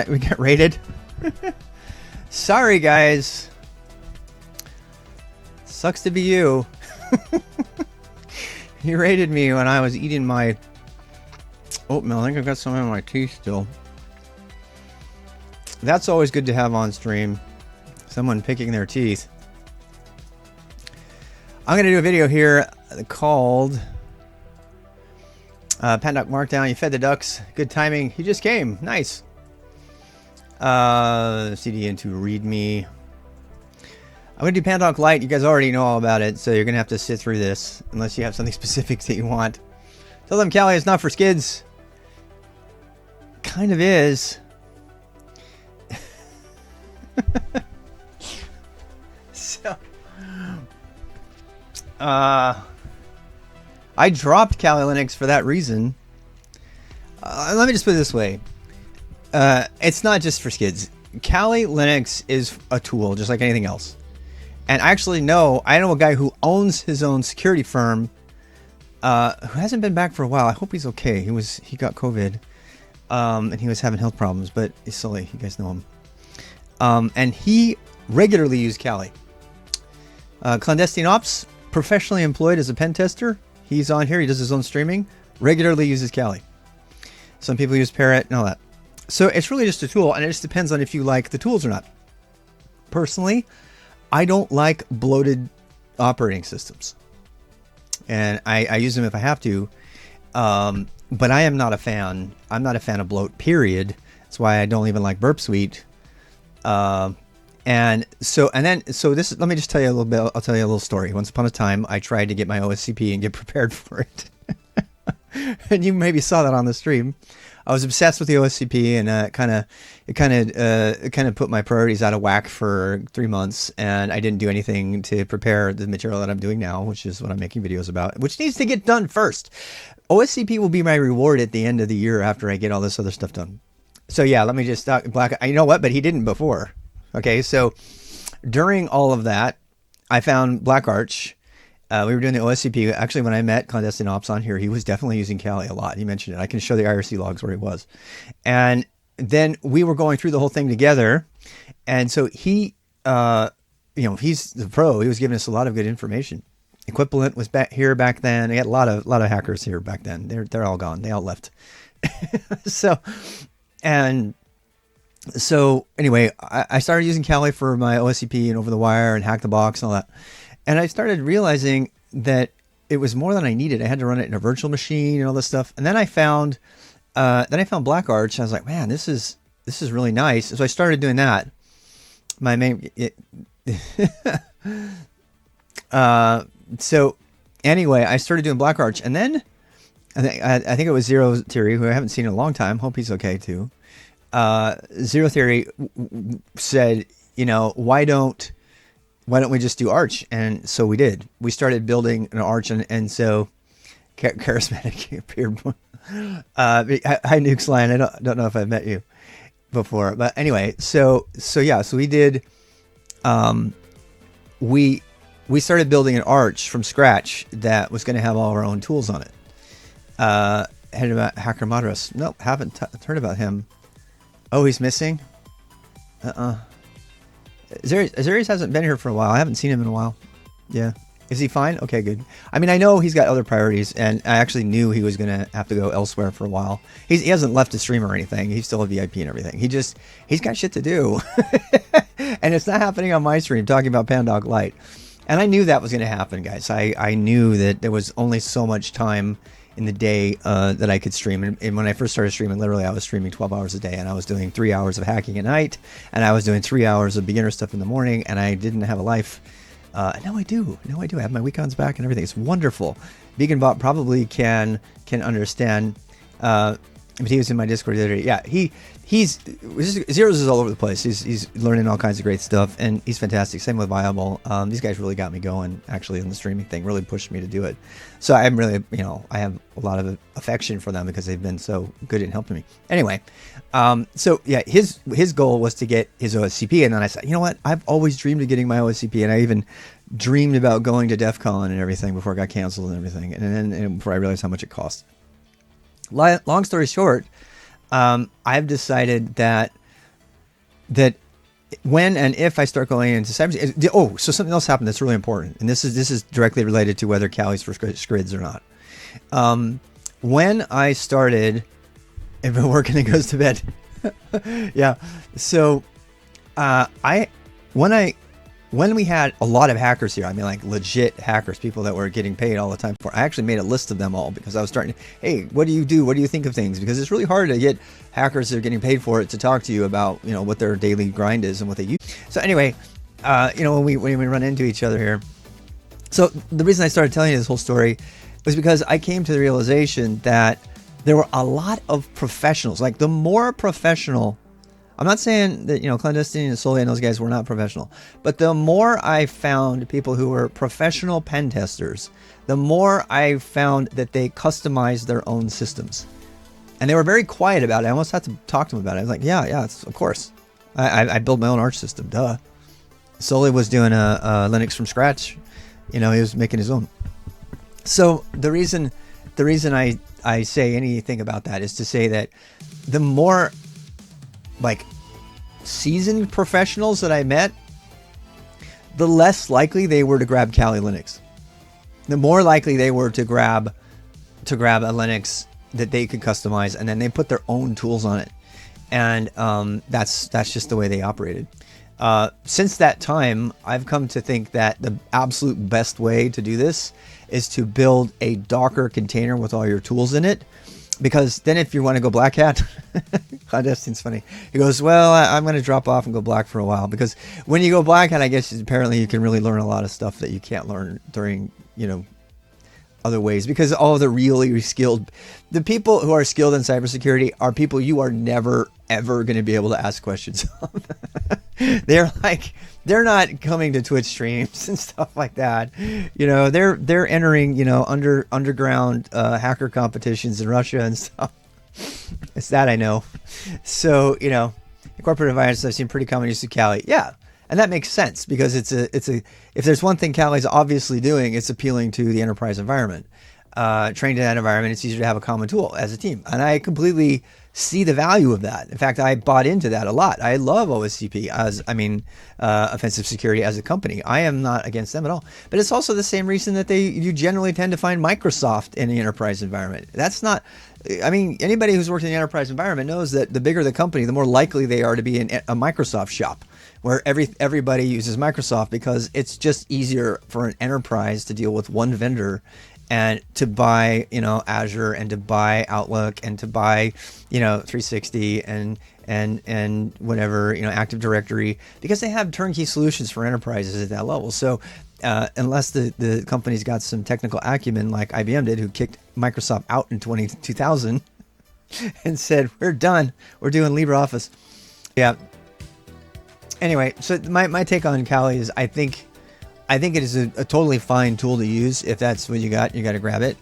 We get raided. Sorry, guys. Sucks to be you. He raided me when I was eating my oatmeal. I think I've got some in my teeth still. That's always good to have on stream. Someone picking their teeth. I'm going to do a video here called Pandoc Markdown. You fed the ducks. Good timing. He just came. Nice. CD into readme. I'm going to do Pandoc Lite. You guys already know all about it, so you're going to have to sit through this unless you have something specific that you want. Tell them, Callie, it's not for skids. Kind of is. So, I dropped Kali Linux for that reason. Let me just put it this way. It's not just for skids. Kali Linux is a tool just like anything else. And I know a guy who owns his own security firm who hasn't been back for a while. I hope he's okay. He got COVID and he was having health problems, but he's silly. You guys know him. And he regularly used Kali. Clandestine Ops, professionally employed as a pen tester. He's on here. He does his own streaming. Regularly uses Kali. Some people use Parrot and all that. So it's really just a tool, and it just depends on if you like the tools or not. Personally, I don't like bloated operating systems. And I use them if I have to. But I am not a fan. I'm not a fan of bloat, period. That's why I don't even like Burp Suite. Let me just tell you a little bit. I'll tell you a little story. Once upon a time, I tried to get my OSCP and get prepared for it. And you maybe saw that on the stream. I was obsessed with the OSCP, and it kind of put my priorities out of whack for 3 months, and I didn't do anything to prepare the material that I'm doing now, which is what I'm making videos about, which needs to get done first. OSCP will be my reward at the end of the year after I get all this other stuff done. So yeah, let me just you know what? But he didn't before. Okay, so during all of that, I found Black Arch. We were doing the OSCP. Actually, when I met Clandestine Ops on here, he was definitely using Kali a lot. He mentioned it. I can show the IRC logs where he was. And then we were going through the whole thing together. And so he, he's the pro. He was giving us a lot of good information. Equivalent was back then. They had a lot of hackers here back then. They're all gone. They all left. So anyway, I started using Kali for my OSCP and over the wire and hack the box and all that. And I started realizing that it was more than I needed. I had to run it in a virtual machine and all this stuff. And then I found Black Arch. I was like, man, this is really nice. So I started doing that. So anyway, I started doing Black Arch, and then I think it was Zero Theory, who I haven't seen in a long time. Hope he's okay too. Zero Theory said, why don't we just do Arch? And so we did. We started building an Arch, and so Charismatic appeared. Hi, Nuke's Line. I don't know if I've met you before, but anyway, so we did. We started building an Arch from scratch that was going to have all of our own tools on it. Heard about Hacker Madras? Nope, haven't heard about him. Oh, he's missing. Azarius hasn't been here for a while. I haven't seen him in a while. Yeah. Is he fine? Okay, good. I mean, I know he's got other priorities, and I actually knew he was going to have to go elsewhere for a while. He hasn't left the stream or anything. He's still a VIP and everything. He's got shit to do. And it's not happening on my stream, talking about Pandoc Lite. And I knew that was going to happen, guys. I knew that there was only so much time in the day that I could stream. And when I first started streaming, literally I was streaming 12 hours a day, and I was doing 3 hours of hacking at night, and I was doing 3 hours of beginner stuff in the morning, and I didn't have a life. Now I do. I have my weekends back and everything. It's wonderful. BeginBot probably can understand. But he was in my Discord the other day. Yeah, Zeros is all over the place. He's learning all kinds of great stuff, and he's fantastic. Same with Viable. These guys really got me going, actually, in the streaming thing. Really pushed me to do it. So I'm really, I have a lot of affection for them because they've been so good in helping me. Anyway, so yeah, his goal was to get his OSCP, and then I said, you know what? I've always dreamed of getting my OSCP, and I even dreamed about going to DEF CON and everything before it got canceled and everything, and then before I realized how much it cost. Long story short, I've decided that that when and if I start going into cybersecurity, oh, so something else happened that's really important, and this is directly related to whether Cali's for Skids or not. When I started, everyone working and goes to bed. Yeah. So, when we had a lot of hackers here, I mean, like legit hackers, people that were getting paid all the time for, I actually made a list of them all because I was starting to, hey, what do you do? What do you think of things? Because it's really hard to get hackers that are getting paid for it to talk to you about, you know, what their daily grind is and what they use. So anyway, you know, when we run into each other here. So the reason I started telling you this whole story was because I came to the realization that there were a lot of professionals, like the more professional, I'm not saying that, you know, Clandestine and Solly and those guys were not professional, but the more I found people who were professional pen testers, the more I found that they customized their own systems. And they were very quiet about it. I almost had to talk to them about it. I was like, yeah, of course. I built my own Arch system, duh. Solly was doing a Linux from scratch. You know, he was making his own. So the reason I say anything about that is to say that the more like seasoned professionals that I met, the less likely they were to grab Kali Linux. The more likely they were to grab a Linux that they could customize, and then they put their own tools on it. And that's just the way they operated. Since that time, I've come to think that the absolute best way to do this is to build a Docker container with all your tools in it. Because then if you want to go black hat, Clandestine's funny. He goes, well, I'm going to drop off and go black for a while. Because when you go black hat, I guess apparently you can really learn a lot of stuff that you can't learn during, you know, other ways. Because all of the really skilled, the people who are skilled in cybersecurity are people you are never, ever going to be able to ask questions of. They're not coming to Twitch streams and stuff like that. You know, they're entering, you know, underground hacker competitions in Russia and stuff. It's that I know. So, you know, in corporate environments, I've seen pretty common use of Kali. Yeah, and that makes sense because it's a if there's one thing Kali's obviously doing, it's appealing to the enterprise environment. Trained in that environment, it's easier to have a common tool as a team, and I completely see the value of that. In fact, I bought into that a lot. I love OSCP offensive security as a company. I am not against them at all. But it's also the same reason that you generally tend to find Microsoft in the enterprise environment. That's not, I mean, anybody who's worked in the enterprise environment knows that the bigger the company, the more likely they are to be in a Microsoft shop, where everybody uses Microsoft because it's just easier for an enterprise to deal with one vendor and to buy, you know, Azure and to buy Outlook and to buy, you know, 360 and whatever, you know, Active Directory, because they have turnkey solutions for enterprises at that level. So unless the company's got some technical acumen like IBM did, who kicked Microsoft out in 2000 and said, we're done, we're doing LibreOffice. Yeah. Anyway, so my take on Kali is I think it is a totally fine tool to use. If that's what you got to grab it.